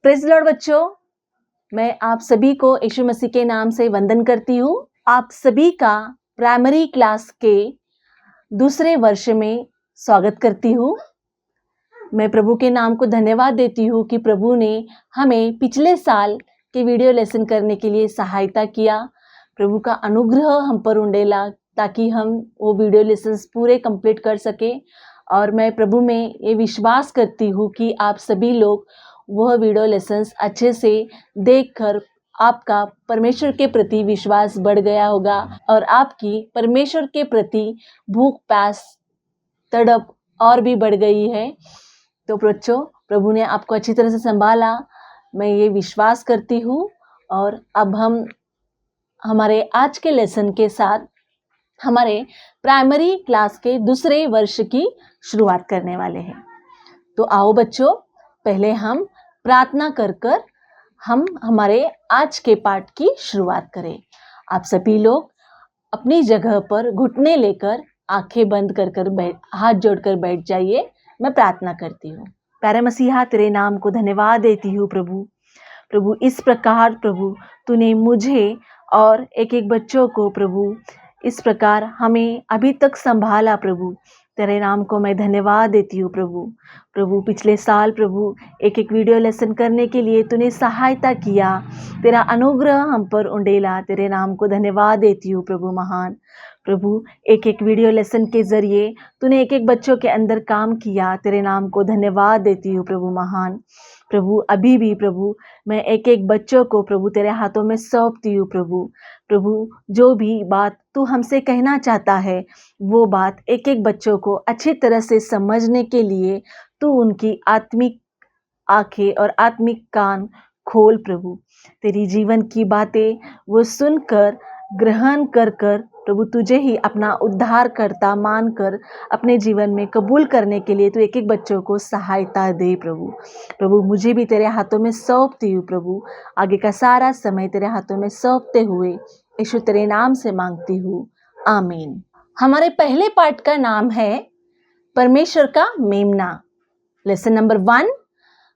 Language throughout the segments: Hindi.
प्रेज़ द लॉर्ड बच्चों, मैं आप सभी को यीशु मसीह के नाम से वंदन करती हूँ। आप सभी का प्राइमरी क्लास के दूसरे वर्ष में स्वागत करती हूँ। मैं प्रभु के नाम को धन्यवाद देती हूँ कि प्रभु ने हमें पिछले साल के वीडियो लेसन करने के लिए सहायता किया। प्रभु का अनुग्रह हम पर उंडेला ताकि हम वो वीडियो लेसन्स पूरे कंप्लीट कर सके। और मैं प्रभु में ये विश्वास करती हूँ कि आप सभी लोग वह वीडियो लेसन्स अच्छे से देखकर आपका परमेश्वर के प्रति विश्वास बढ़ गया होगा और आपकी परमेश्वर के प्रति भूख प्यास तड़प और भी बढ़ गई है। तो बच्चों, प्रभु ने आपको अच्छी तरह से संभाला, मैं ये विश्वास करती हूँ। और अब हम हमारे आज के लेसन के साथ हमारे प्राइमरी क्लास के दूसरे वर्ष की शुरुआत करने वाले हैं। तो आओ बच्चों, पहले हम प्रार्थना कर कर हम हमारे आज के पाठ की शुरुआत करें। आप सभी लोग अपनी जगह पर घुटने लेकर आंखें बंद कर कर हाथ जोड़कर बैठ जाइए। मैं प्रार्थना करती हूँ। प्यारे मसीहा, तेरे नाम को धन्यवाद देती हूँ प्रभु इस प्रकार प्रभु तूने मुझे और एक एक बच्चों को प्रभु इस प्रकार हमें अभी तक संभाला। प्रभु तेरे नाम को मैं धन्यवाद देती हूँ प्रभु पिछले साल प्रभु एक एक वीडियो लेसन करने के लिए तूने सहायता किया। तेरा अनुग्रह हम पर उंडेला। तेरे नाम को धन्यवाद देती हूँ प्रभु महान। प्रभु एक एक वीडियो लेसन के ज़रिए तूने एक एक बच्चों के अंदर काम किया। तेरे नाम को धन्यवाद देती हूँ प्रभु महान। प्रभु अभी भी प्रभु मैं एक एक बच्चों को प्रभु तेरे हाथों में सौंपती हूँ प्रभु जो भी बात तू हमसे कहना चाहता है वो बात एक एक बच्चों को अच्छी तरह से समझने के लिए तू उनकी आत्मिक आंखें और आत्मिक कान खोल प्रभु। तेरी जीवन की बातें वो सुनकर ग्रहण कर कर प्रभु तुझे ही अपना उद्धारकर्ता मानकर अपने जीवन में कबूल करने के लिए तू एक एक बच्चों को सहायता दे प्रभु मुझे भी तेरे हाथों में सौंपती हूँ प्रभु। आगे का सारा समय तेरे हाथों में सौंपते हुए यीशु तेरे नाम से मांगती हूँ, आमीन। हमारे पहले पाठ का नाम है परमेश्वर का मेमना। Lesson number 1,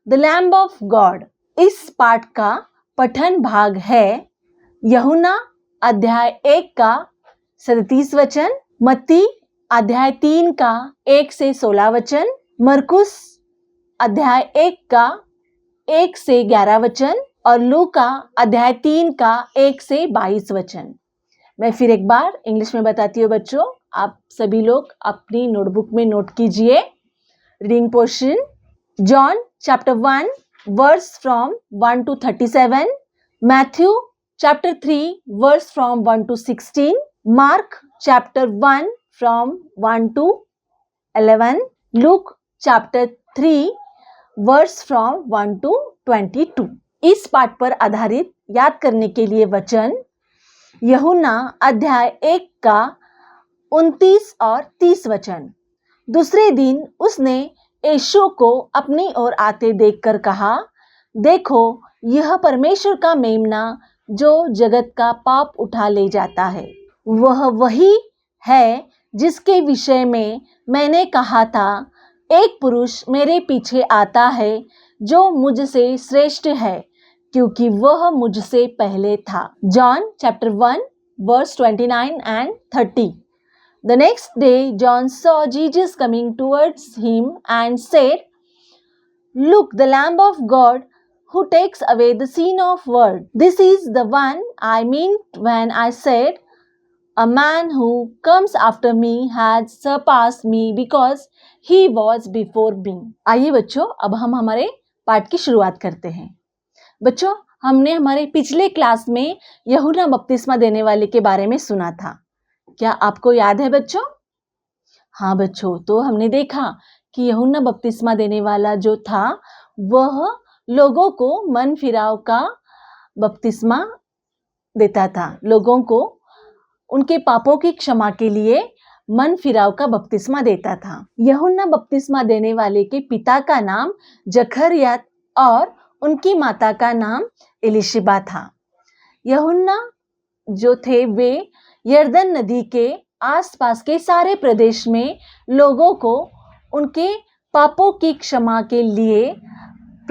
the lamb of God. इस पाठ का पठन भाग है यूहन्ना अध्याय 1 का 37 वचन, मत्ती अध्याय 3 का 1 से 16 वचन, मरकुस अध्याय 1 का 1 से 11 वचन और लूका अध्याय 3 का 1 से 22 वचन। मैं फिर एक बार इंग्लिश में बताती हूँ बच्चों, आप सभी लोग अपनी नोटबुक में नोट कीजिए। Reading portion, John chapter 1 verse from 1 to 37, Matthew chapter 3 verse from 1 to 16, Mark chapter 1 from 1 to 11, Luke chapter 3 verse from 1 to 22। इस पाठ पर आधारित याद करने के लिए वचन यूहन्ना अध्याय 1 का 29 और 30 वचन। दूसरे दिन उसने यीशु को अपनी ओर आते देखकर कहा, देखो यह परमेश्वर का मेमना जो जगत का पाप उठा ले जाता है। वह वही है जिसके विषय में मैंने कहा था, एक पुरुष मेरे पीछे आता है जो मुझसे श्रेष्ठ है क्योंकि वह मुझसे पहले था। John chapter 1 verse 29 and 30। The next day John saw Jesus coming towards him and said, Look, the Lamb of God who takes away the sin of world. This is the one I meant when I said, a man who comes after me has surpassed me because he was before me। आइए बच्चों, अब हम हमारे पाठ की शुरुआत करते हैं। बच्चों, हमने हमारे पिछले क्लास में यूहन्ना बपतिस्मा देने वाले के बारे में सुना था। क्या आपको याद है बच्चों? हाँ बच्चों, तो हमने देखा कि यूहन्ना बपतिस्मा देने वाला जो था वह लोगों को मन फिराव का बपतिस्मा देता था। लोगों को उनके पापों की क्षमा के लिए मन फिराव का बपतिस्मा देता था। यूहन्ना बपतिस्मा देने वाले के पिता का नाम जकरिया और उनकी माता का नाम एलिशिबा था। यूहन्ना जो थे वे यरदन नदी के आसपास के सारे प्रदेश में लोगों को उनके पापों की क्षमा के लिए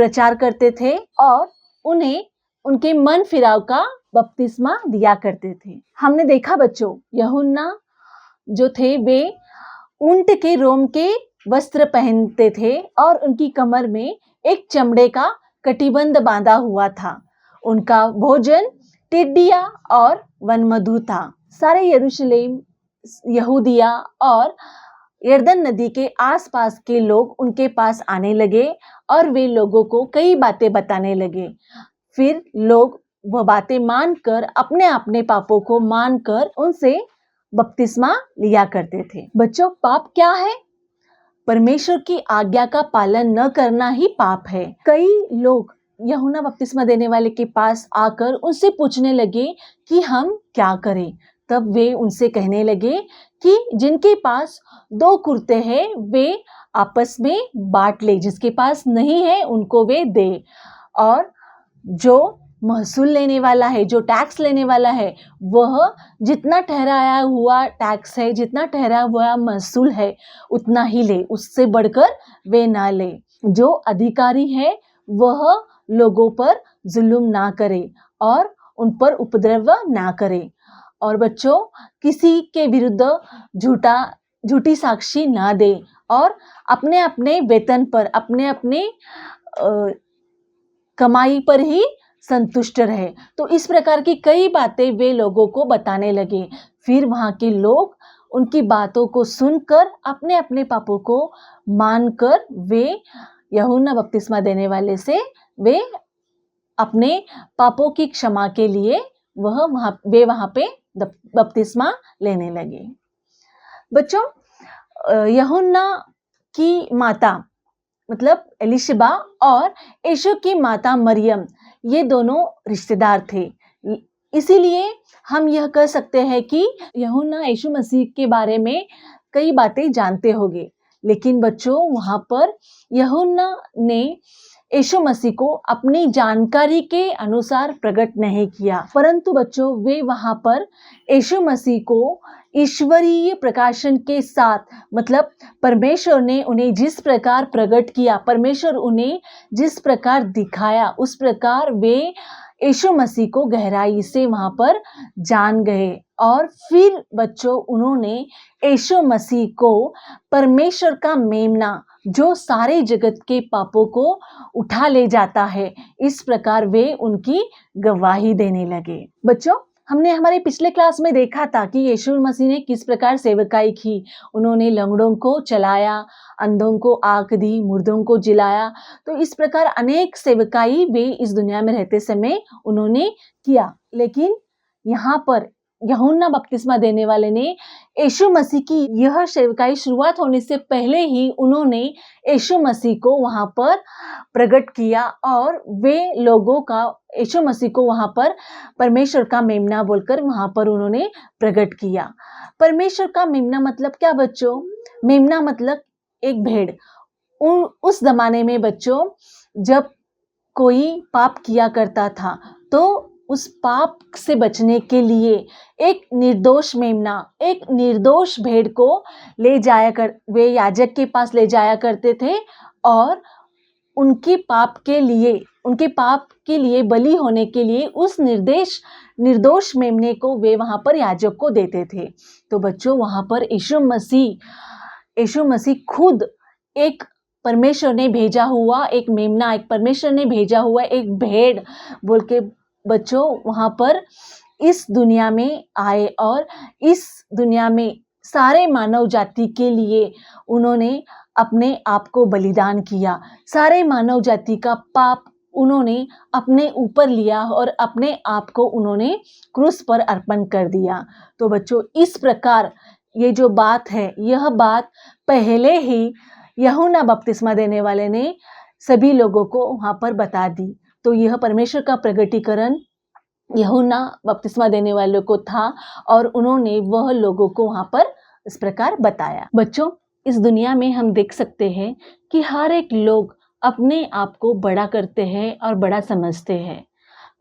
प्रचार करते थे और उन्हें उनके मन फिराव का बपतिस्मा दिया करते थे। हमने देखा बच्चों, यूहन्ना जो थे वे ऊंट के रोम के वस्त्र पहनते थे और उनकी कमर में एक चमड़े का कटिबंध बांधा हुआ था। उनका भोजन टिड्डिया और वनमधु था। सारे यरूशलेम, यहूदिया और यरदन नदी के आसपास के लोग उनके पास आने लगे और वे लोगों को कई बातें बताने लगे। फिर लोग वह बातें मानकर अपने अपने पापों को मानकर उनसे बपतिस्मा लिया करते थे। बच्चों, पाप क्या है? परमेश्वर की आज्ञा का पालन न करना ही पाप है। कई लोग यूहन्ना बपतिस्मा देने वाले के पास आकर उनसे पूछने लगे कि हम क्या करें। तब वे उनसे कहने लगे कि जिनके पास 2 कुर्ते हैं वे आपस में बांट ले, जिसके पास नहीं है उनको वे दे, और जो महसूल लेने वाला है, जो टैक्स लेने वाला है, वह जितना ठहराया हुआ टैक्स है, जितना ठहराया हुआ महसूल है उतना ही ले, उससे बढ़कर वे ना ले। जो अधिकारी है वह लोगों पर जुल्म ना करे और उन पर उपद्रव ना करे। और बच्चों, किसी के विरुद्ध झूठी साक्षी ना दे और अपने अपने वेतन पर, अपने अपने कमाई पर ही संतुष्ट रहे। तो इस प्रकार की कई बातें वे लोगों को बताने लगे। फिर वहाँ के लोग उनकी बातों को सुनकर अपने अपने पापों को मानकर वे यूहन्ना बपतिस्मा देने वाले से वे अपने पापों की क्षमा के लिए वे वहाँ पे बपतिस्मा लेने लगे। बच्चों, यूहन्ना की माता मतलब एलिशबा और यीशु की माता मरियम, ये दोनों रिश्तेदार थे। इसीलिए हम यह कह सकते हैं कि यूहन्ना यीशु मसीह के बारे में कई बातें जानते होंगे, लेकिन बच्चों वहाँ पर यूहन्ना ने यीशु मसीह को अपनी जानकारी के अनुसार प्रकट नहीं किया, परंतु बच्चों वे वहाँ पर यीशु मसीह को ईश्वरीय प्रकाशन के साथ, मतलब परमेश्वर ने उन्हें जिस प्रकार प्रकट किया, परमेश्वर उन्हें जिस प्रकार दिखाया, उस प्रकार वे यीशु मसीह को गहराई से वहाँ पर जान गए। और फिर बच्चों उन्होंने यीशु मसीह को परमेश्वर का मेमना, जो सारे जगत के पापों को उठा ले जाता है, इस प्रकार वे उनकी गवाही देने लगे। बच्चों, हमने हमारे पिछले क्लास में देखा था कि यीशु मसीह ने किस प्रकार सेवकाई की। उन्होंने लंगड़ों को चलाया, अंधों को आँख दी, मुर्दों को जिलाया। तो इस प्रकार अनेक सेवकाई वे इस दुनिया में रहते समय उन्होंने किया। लेकिन यहाँ पर यूहन्ना बपतिस्मा देने वाले ने यीशु मसीह की यह सेवकाई शुरुआत होने से पहले ही उन्होंने यीशु मसीह को वहाँ पर प्रकट किया और वे लोगों का यीशु मसीह को वहाँ पर परमेश्वर का मेमना बोलकर वहाँ पर उन्होंने प्रकट किया। परमेश्वर का मेमना मतलब क्या बच्चों? मेमना मतलब एक भेड़। उस जमाने में बच्चों जब कोई पाप किया करता था तो उस पाप से बचने के लिए एक निर्दोष मेमना, एक निर्दोष भेड़ को वे याजक के पास ले जाया करते थे और उनके पाप के लिए बलि होने के लिए उस निर्दोष मेमने को वे वहाँ पर याजक को देते थे। तो बच्चों वहाँ पर यीशु मसीह खुद एक परमेश्वर ने भेजा हुआ एक मेमना, एक परमेश्वर ने भेजा हुआ एक भेड़ बोल के बच्चों वहाँ पर इस दुनिया में आए और इस दुनिया में सारे मानव जाति के लिए उन्होंने अपने आप को बलिदान किया। सारे मानव जाति का पाप उन्होंने अपने ऊपर लिया और अपने आप को उन्होंने क्रूस पर अर्पण कर दिया। तो बच्चों इस प्रकार ये जो बात है, यह बात पहले ही यूहन्ना बपतिस्मा देने वाले ने सभी लोगों को वहाँ पर बता दी। तो यह परमेश्वर का प्रगटीकरण यूहन्ना बपतिस्मा देने वालों को था और उन्होंने वह लोगों को वहाँ पर इस प्रकार बताया। बच्चों, इस दुनिया में हम देख सकते हैं कि हर एक लोग अपने आप को बड़ा करते हैं और बड़ा समझते हैं।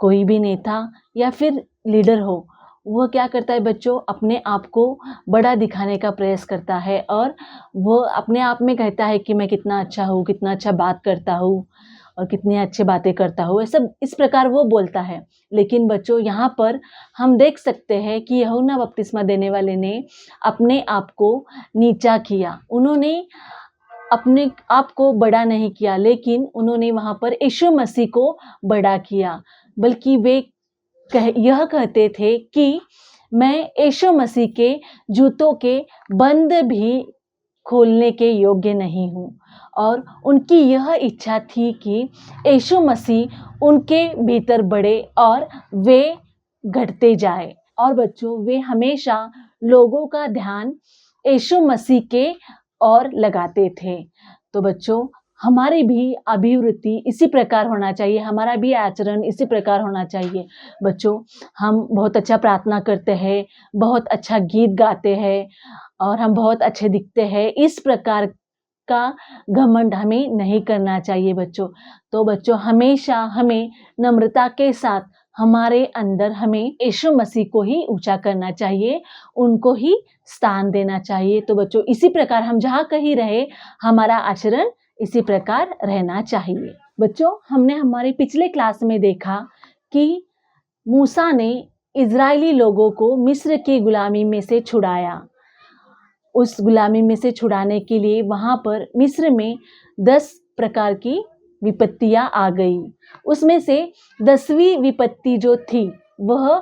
कोई भी नेता या फिर लीडर हो, वह क्या करता है बच्चों? अपने आप को बड़ा दिखाने का प्रयास करता है और वो अपने आप में कहता है कि मैं कितना अच्छा हूँ, कितना अच्छा बात करता हूँ और कितनी अच्छी बातें करता हूँ, सब इस प्रकार वो बोलता है। लेकिन बच्चों यहाँ पर हम देख सकते हैं कि यूहन्ना बपतिस्मा देने वाले ने अपने आप को नीचा किया, उन्होंने अपने आप को बड़ा नहीं किया, लेकिन उन्होंने वहाँ पर यीशु मसीह को बड़ा किया। बल्कि वे यह कहते थे कि मैं यीशु मसीह के जूतों के बंद भी खोलने के योग्य नहीं हूँ। और उनकी यह इच्छा थी कि यीशु मसीह उनके भीतर बढ़े और वे घटते जाए। और बच्चों, वे हमेशा लोगों का ध्यान यीशु मसीह के और लगाते थे। तो बच्चों, हमारी भी अभिवृत्ति इसी प्रकार होना चाहिए, हमारा भी आचरण इसी प्रकार होना चाहिए। बच्चों, हम बहुत अच्छा प्रार्थना करते हैं, बहुत अच्छा गीत गाते हैं और हम बहुत अच्छे दिखते हैं, इस प्रकार का घमंड हमें नहीं करना चाहिए बच्चों। तो बच्चों, हमेशा हमें नम्रता के साथ हमारे अंदर हमें यीशु मसीह को ही ऊंचा करना चाहिए, उनको ही स्थान देना चाहिए। तो बच्चों, इसी प्रकार हम जहाँ कहीं रहे, हमारा आचरण इसी प्रकार रहना चाहिए। बच्चों, हमने हमारे पिछले क्लास में देखा कि मूसा ने इजरायली लोगों को मिस्र की गुलामी में से छुड़ाया। उस गुलामी में से छुड़ाने के लिए वहाँ पर मिस्र में 10 प्रकार की विपत्तियां आ गई। उसमें से 10वीं विपत्ति जो थी वह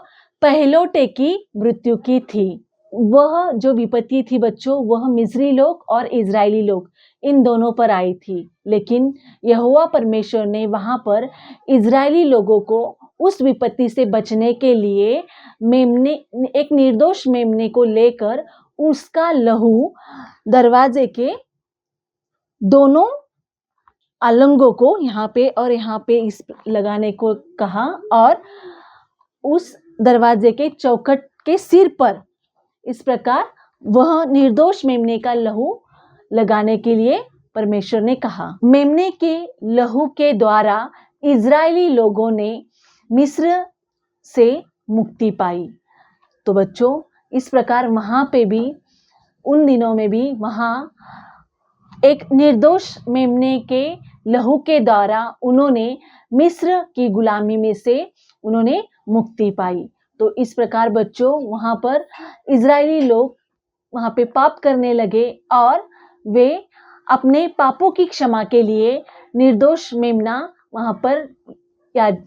पहलोटे की मृत्यु की थी। वह जो विपत्ति थी बच्चों, वह मिस्री लोग और इजरायली लोग इन दोनों पर आई थी। लेकिन यहोवा परमेश्वर ने वहाँ पर इजरायली लोगों को उस विपत्ति से बचने के लिए मेमने, एक निर्दोष मेमने को लेकर उसका लहू दरवाजे के दोनों अलंगों को यहाँ पे और यहाँ पे इस लगाने को कहा, और उस दरवाजे के चौखट के सिर पर इस प्रकार वह निर्दोष मेमने का लहू लगाने के लिए परमेश्वर ने कहा। मेमने के लहू के द्वारा इजरायली लोगों ने मिस्र से मुक्ति पाई। तो बच्चों, इस प्रकार वहाँ पे भी उन दिनों में भी वहाँ एक निर्दोष मेमने के लहू के द्वारा उन्होंने मिस्र की गुलामी में से उन्होंने मुक्ति पाई। तो इस प्रकार बच्चों, वहाँ पर इजरायली लोग वहाँ पे पाप करने लगे और वे अपने पापों की क्षमा के लिए निर्दोष मेमना वहाँ पर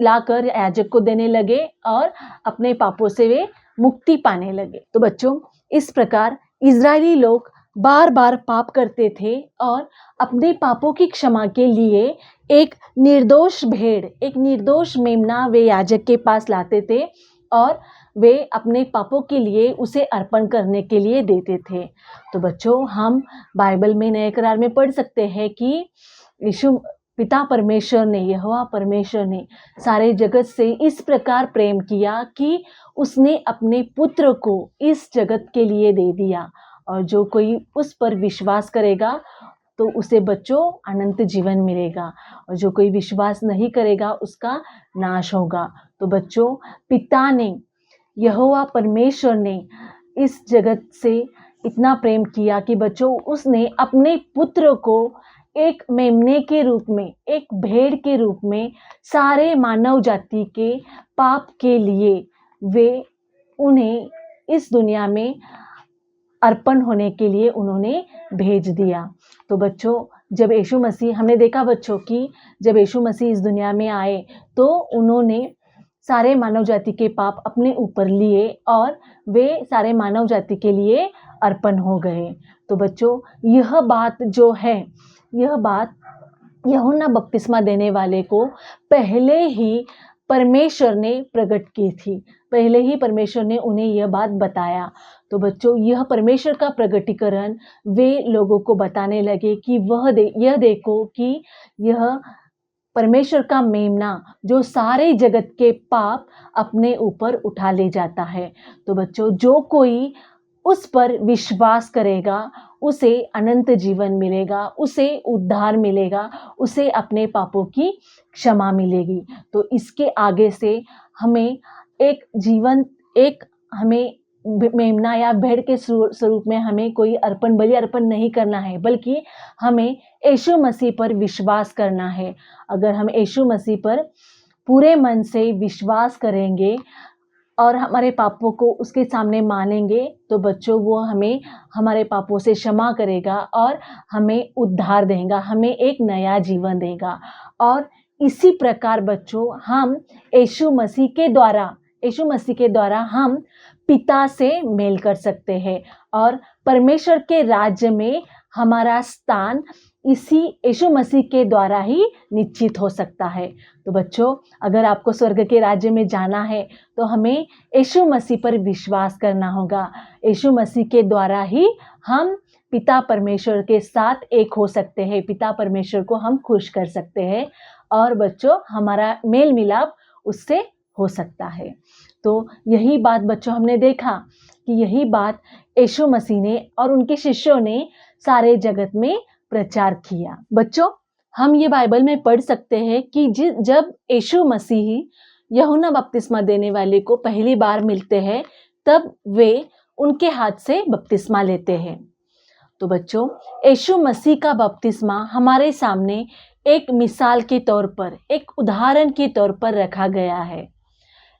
लाकर याजक को देने लगे और अपने पापों से वे मुक्ति पाने लगे। तो बच्चों, इस प्रकार इजरायली लोग बार बार पाप करते थे और अपने पापों की क्षमा के लिए एक निर्दोष भेड़, एक निर्दोष मेमना वे याजक के पास लाते थे और वे अपने पापों के लिए उसे अर्पण करने के लिए देते थे। तो बच्चों, हम बाइबल में नए करार में पढ़ सकते हैं कि यीशु पिता परमेश्वर ने, यहोवा परमेश्वर ने सारे जगत से इस प्रकार प्रेम किया कि उसने अपने पुत्र को इस जगत के लिए दे दिया, और जो कोई उस पर विश्वास करेगा तो उसे बच्चों अनंत जीवन मिलेगा, और जो कोई विश्वास नहीं करेगा उसका नाश होगा। तो बच्चों, पिता ने, यहोवा परमेश्वर ने इस जगत से इतना प्रेम किया कि बच्चों उसने अपने पुत्र को एक मेमने के रूप में, एक भेड़ के रूप में सारे मानव जाति के पाप के लिए वे उन्हें इस दुनिया में अर्पण होने के लिए उन्होंने भेज दिया। तो बच्चों, जब यीशु मसीह, हमने देखा बच्चों कि जब यीशु मसीह इस दुनिया में आए तो उन्होंने सारे मानव जाति के पाप अपने ऊपर लिए और वे सारे मानव जाति के लिए अर्पण हो गए। तो बच्चों, यह बात जो है, यह बात यूहन्ना बपतिस्मा देने वाले को पहले ही परमेश्वर ने प्रकट की थी, पहले ही परमेश्वर ने उन्हें यह बात बताया। तो बच्चों, यह परमेश्वर का प्रकटीकरण वे लोगों को बताने लगे कि यह देखो कि यह परमेश्वर का मेमना जो सारे जगत के पाप अपने ऊपर उठा ले जाता है। तो बच्चों, जो कोई उस पर विश्वास करेगा उसे अनंत जीवन मिलेगा, उसे उद्धार मिलेगा, उसे अपने पापों की क्षमा मिलेगी। तो इसके आगे से हमें हमें मेमना या भेड़ के स्वरूप में हमें कोई बलि अर्पण नहीं करना है, बल्कि हमें यीशु मसीह पर विश्वास करना है। अगर हम यीशु मसीह पर पूरे मन से विश्वास करेंगे और हमारे पापों को उसके सामने मानेंगे, तो बच्चों वो हमें हमारे पापों से क्षमा करेगा और हमें उद्धार देगा, हमें एक नया जीवन देगा। और इसी प्रकार बच्चों हम यीशु मसीह के द्वारा हम पिता से मेल कर सकते हैं और परमेश्वर के राज्य में हमारा स्थान इसी यीशु मसीह के द्वारा ही निश्चित हो सकता है। तो बच्चों, अगर आपको स्वर्ग के राज्य में जाना है तो हमें यीशु मसीह पर विश्वास करना होगा। यीशु मसीह के द्वारा ही हम पिता परमेश्वर के साथ एक हो सकते हैं, पिता परमेश्वर को हम खुश कर सकते हैं और बच्चों हमारा मेल मिलाप उससे हो सकता है। तो यही बात बच्चों हमने देखा कि यही बात यीशु मसीह ने और उनके शिष्यों ने सारे जगत में प्रचार किया। बच्चों, हम ये बाइबल में पढ़ सकते हैं कि जब यीशु मसीह यूहन्ना बपतिस्मा देने वाले को पहली बार मिलते हैं, तब वे उनके हाथ से बपतिस्मा लेते हैं। तो बच्चों, यीशु मसीह का बपतिस्मा हमारे सामने एक मिसाल के तौर पर, एक उदाहरण के तौर पर रखा गया है,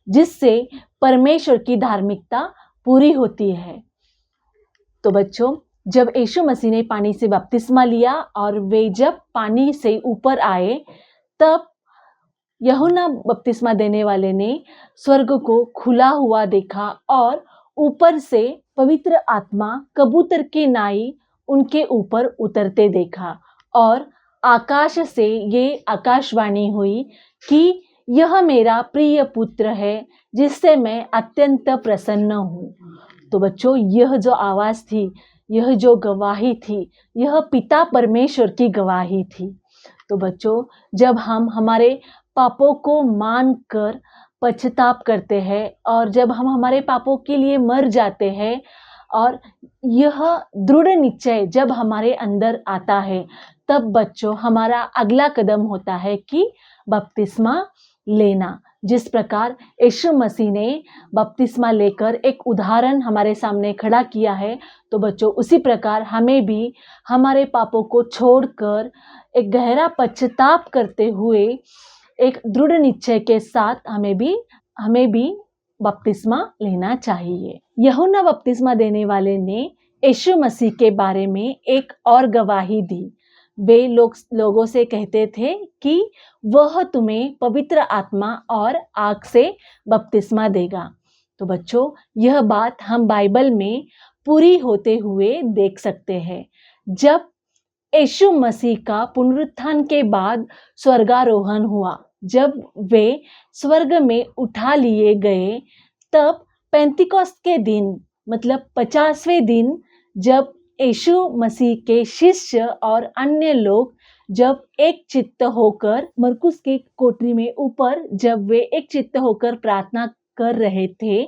जिससे परमेश्वर की धार्मिकता पूरी होती है। तो बच्चों, जब यीशु मसीह ने पानी से बपतिस्मा लिया और वे जब पानी से ऊपर आए, तब यूहन्ना बपतिस्मा देने वाले ने स्वर्ग को खुला हुआ देखा और ऊपर से पवित्र आत्मा कबूतर के नाई उनके ऊपर उतरते देखा और आकाश से ये आकाशवाणी हुई कि यह मेरा प्रिय पुत्र है, जिससे मैं अत्यंत प्रसन्न हूँ। तो बच्चों, यह जो आवाज़ थी, यह जो गवाही थी, यह पिता परमेश्वर की गवाही थी। तो बच्चों, जब हम हमारे पापों को मानकर पश्चाताप करते हैं और जब हम हमारे पापों के लिए मर जाते हैं और यह दृढ़ निश्चय जब हमारे अंदर आता है, तब बच्चों हमारा अगला कदम होता है कि बपतिस्मा लेना। जिस प्रकार यीशु मसीह ने बपतिस्मा लेकर एक उदाहरण हमारे सामने खड़ा किया है, तो बच्चों उसी प्रकार हमें भी हमारे पापों को छोड़कर एक गहरा पश्चाताप करते हुए एक दृढ़ निश्चय के साथ हमें भी बपतिस्मा लेना चाहिए। यूहन्ना बपतिस्मा देने वाले ने यीशु मसीह के बारे में एक और गवाही दी। वे लोगों से कहते थे कि वह तुम्हें पवित्र आत्मा और आग से बपतिस्मा देगा। तो बच्चों, यह बात हम बाइबल में पूरी होते हुए देख सकते हैं। जब यीशु मसीह का पुनरुत्थान के बाद स्वर्गारोहण हुआ, जब वे स्वर्ग में उठा लिए गए, तब पेंतिकोस्त के दिन मतलब 50वें दिन, जब यीशु मसीह के शिष्य और अन्य लोग जब एक चित्त होकर मरकुस के कोठरी में ऊपर जब वे एक चित्त होकर प्रार्थना कर रहे थे,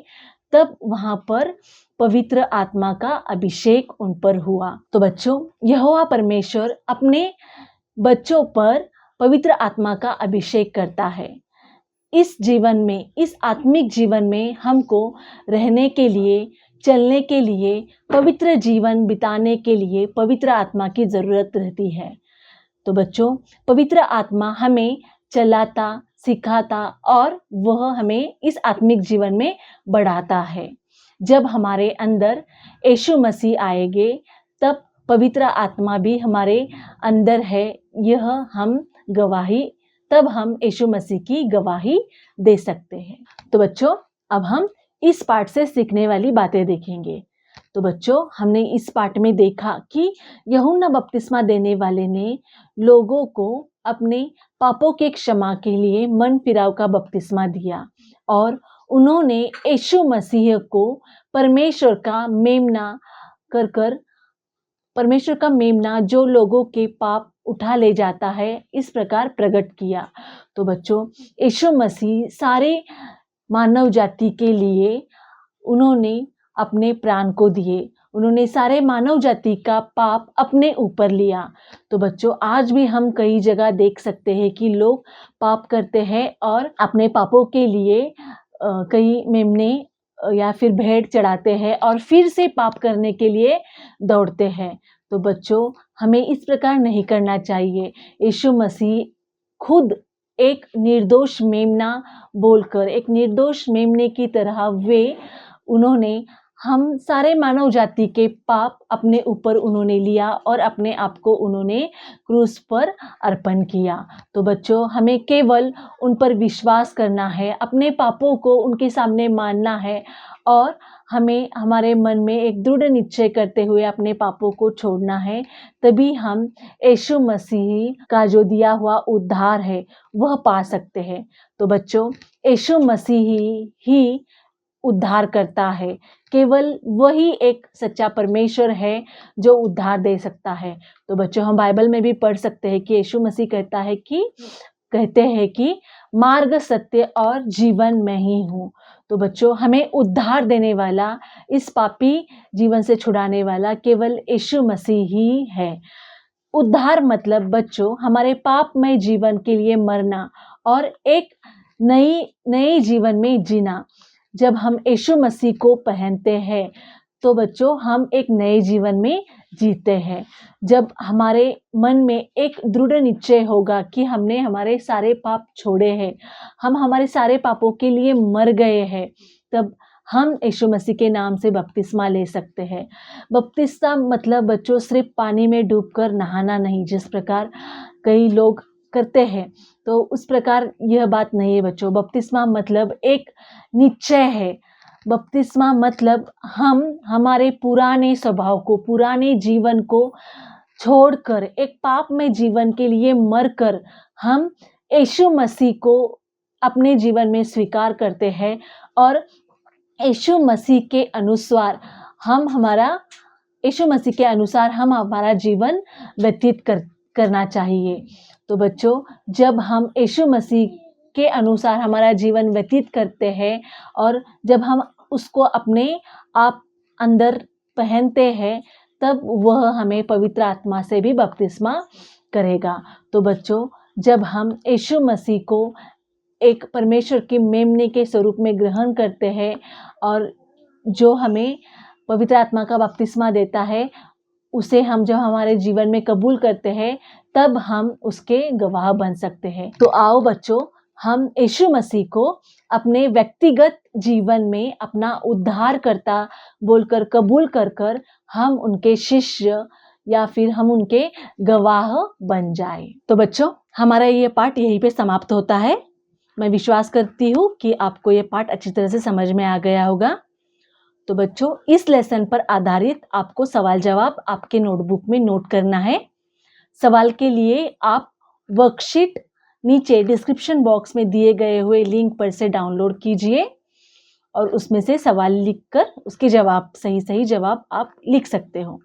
तब वहां पर पवित्र आत्मा का अभिषेक उन पर हुआ। तो बच्चों, यहोवा परमेश्वर अपने बच्चों पर पवित्र आत्मा का अभिषेक करता है। इस जीवन में, इस आत्मिक जीवन में हमको रहने के लिए, चलने के लिए, पवित्र जीवन बिताने के लिए पवित्र आत्मा की जरूरत रहती है। तो बच्चों, पवित्र आत्मा हमें चलाता, सिखाता और वह हमें इस आत्मिक जीवन में बढ़ाता है। जब हमारे अंदर यीशु मसीह आएंगे, तब पवित्र आत्मा भी हमारे अंदर है, यह हम गवाही, तब हम यीशु मसीह की गवाही दे सकते हैं। तो बच्चों, अब हम इस पाठ से सीखने वाली बातें देखेंगे। तो बच्चों, हमने इस पाठ में देखा कि यूहन्ना बपतिस्मा देने वाले ने लोगों को अपने पापों के क्षमा के लिए मन फिराव का बपतिस्मा दिया और उन्होंने यीशु मसीह को परमेश्वर का मेमना जो लोगों के पाप उठा ले जाता है, इस प्रकार प्रकट किया। तो बच्चों, यीशु मसीह सारे मानव जाति के लिए उन्होंने अपने प्राण को दिए, उन्होंने सारे मानव जाति का पाप अपने ऊपर लिया। तो बच्चों, आज भी हम कई जगह देख सकते हैं कि लोग पाप करते हैं और अपने पापों के लिए कई मेमने या फिर भेंट चढ़ाते हैं और फिर से पाप करने के लिए दौड़ते हैं। तो बच्चों, हमें इस प्रकार नहीं करना चाहिए। यीशु मसीह खुद एक निर्दोष मेमना बोलकर, एक निर्दोष मेमने की तरह उन्होंने हम सारे मानव जाति के पाप अपने ऊपर उन्होंने लिया और अपने आप को उन्होंने क्रूस पर अर्पण किया। तो बच्चों, हमें केवल उन पर विश्वास करना है, अपने पापों को उनके सामने मानना है और हमें हमारे मन में एक दृढ़ निश्चय करते हुए अपने पापों को छोड़ना है। तभी हम यीशु मसीह का जो दिया हुआ उद्धार है वह पा सकते हैं। तो बच्चों, यीशु मसीह ही उद्धार करता है। केवल वही एक सच्चा परमेश्वर है जो उद्धार दे सकता है। तो बच्चों, हम बाइबल में भी पढ़ सकते हैं कि यीशु मसीह कहते हैं कि मार्ग, सत्य और जीवन मैं ही हूँ। तो बच्चों, हमें उद्धार देने वाला, इस पापी जीवन से छुड़ाने वाला केवल यीशु मसीह ही है। उद्धार मतलब बच्चों, हमारे पापमय जीवन के लिए मरना और एक नई जीवन में जीना। जब हम यीशु मसीह को पहनते हैं तो बच्चों, हम एक नए जीवन में जीते हैं। जब हमारे मन में एक दृढ़ निश्चय होगा कि हमने हमारे सारे पाप छोड़े हैं, हम हमारे सारे पापों के लिए मर गए हैं, तब हम यीशु मसीह के नाम से बपतिस्मा ले सकते हैं। बपतिस्मा मतलब बच्चों सिर्फ पानी में डूबकर नहाना नहीं, जिस प्रकार कई लोग करते हैं, तो उस प्रकार यह बात नहीं है बच्चों। बपतिस्मा मतलब एक निश्चय है। बपतिस्मा मतलब हम हमारे पुराने स्वभाव को, पुराने जीवन को छोड़कर एक पाप में जीवन के लिए मरकर हम यीशु मसीह को अपने जीवन में स्वीकार करते हैं और यीशु मसीह के अनुसार हम हमारा जीवन व्यतीत करना चाहिए। तो बच्चों, जब हम यीशु मसीह के अनुसार हमारा जीवन व्यतीत करते हैं और जब हम उसको अपने आप अंदर पहनते हैं, तब वह हमें पवित्र आत्मा से भी बपतिस्मा करेगा। तो बच्चों, जब हम यीशु मसीह को एक परमेश्वर के मेमने के स्वरूप में ग्रहण करते हैं और जो हमें पवित्र आत्मा का बपतिस्मा देता है, उसे हम जब हमारे जीवन में कबूल करते हैं, तब हम उसके गवाह बन सकते हैं। तो आओ बच्चों, हम यीशु मसीह को अपने व्यक्तिगत जीवन में अपना उद्धारकर्ता बोलकर कबूल कर हम उनके शिष्य या फिर हम उनके गवाह बन जाए। तो बच्चों, हमारा ये पाठ यहीं पे समाप्त होता है। मैं विश्वास करती हूँ कि आपको ये पाठ अच्छी तरह से समझ में आ गया होगा। तो बच्चों, इस लेसन पर आधारित आपको सवाल जवाब आपके नोटबुक में नोट करना है। सवाल के लिए आप वर्कशीट नीचे डिस्क्रिप्शन बॉक्स में दिए गए हुए लिंक पर से डाउनलोड कीजिए और उसमें से सवाल लिखकर उसके जवाब, सही जवाब आप लिख सकते हो।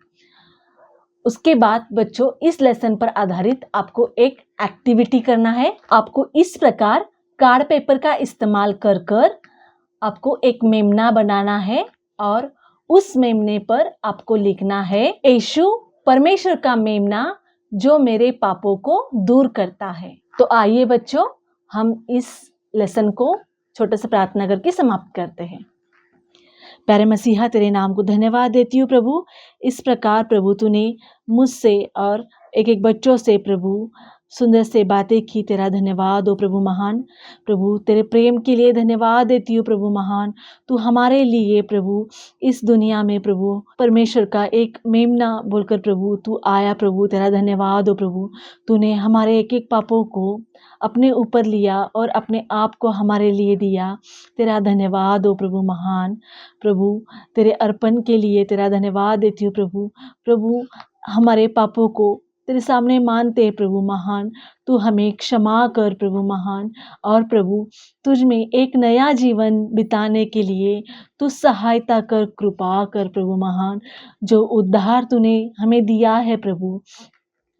उसके बाद बच्चों, इस लेसन पर आधारित आपको एक एक्टिविटी करना है। आपको इस प्रकार कार्ड पेपर का इस्तेमाल कर आपको एक मेमना बनाना है और उस मेमने पर आपको लिखना है, यीशु परमेश्वर का मेमना जो मेरे पापों को दूर करता है। तो आइए बच्चों, हम इस लेसन को छोटा सा प्रार्थना करके समाप्त करते हैं। प्यारे मसीहा, तेरे नाम को धन्यवाद देती हूँ प्रभु। इस प्रकार प्रभु तूने मुझसे और एक एक बच्चों से प्रभु सुंदर से बातें की। तेरा धन्यवाद हो प्रभु महान। प्रभु तेरे प्रेम के लिए धन्यवाद देती हूँ प्रभु महान। तू हमारे लिए प्रभु इस दुनिया में प्रभु परमेश्वर का एक मेमना बोलकर प्रभु तू आया प्रभु। तेरा धन्यवाद हो प्रभु। तूने हमारे एक एक पापों को अपने ऊपर लिया और अपने आप को हमारे लिए दिया। तेरा धन्यवाद हो प्रभु महान। प्रभु तेरे अर्पण के लिए तेरा धन्यवाद देती हूँ प्रभु। प्रभु हमारे पापों को तेरे सामने मानते हैं प्रभु महान। तू हमें क्षमा कर प्रभु महान और प्रभु तुझ में एक नया जीवन बिताने के लिए तू सहायता कर, कृपा कर प्रभु महान। जो उद्धार तूने हमें दिया है प्रभु,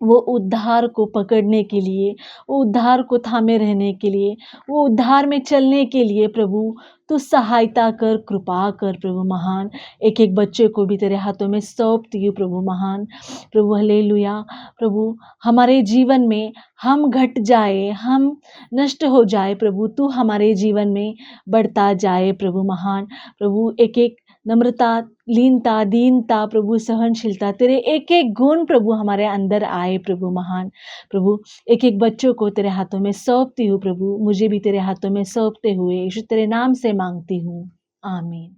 वो उद्धार को पकड़ने के लिए, वो उद्धार को थामे रहने के लिए, वो उद्धार में चलने के लिए प्रभु तू सहायता कर, कृपा कर प्रभु महान। एक-एक बच्चे को भी तेरे हाथों में सौंपती हूँ प्रभु महान। प्रभु हालेलुया। प्रभु हमारे जीवन में हम घट जाए, हम नष्ट हो जाए प्रभु, तू हमारे जीवन में बढ़ता जाए प्रभु महान। प्रभु एक-एक नम्रता, लीनता, दीनता प्रभु, सहनशीलता, तेरे एक-एक गुण प्रभु हमारे अंदर आए प्रभु महान। प्रभु एक-एक बच्चों को तेरे हाथों में सौंपती हूँ प्रभु, मुझे भी तेरे हाथों में सौंपते हुए यीशु तेरे नाम से माँगती हूँ। आमीन।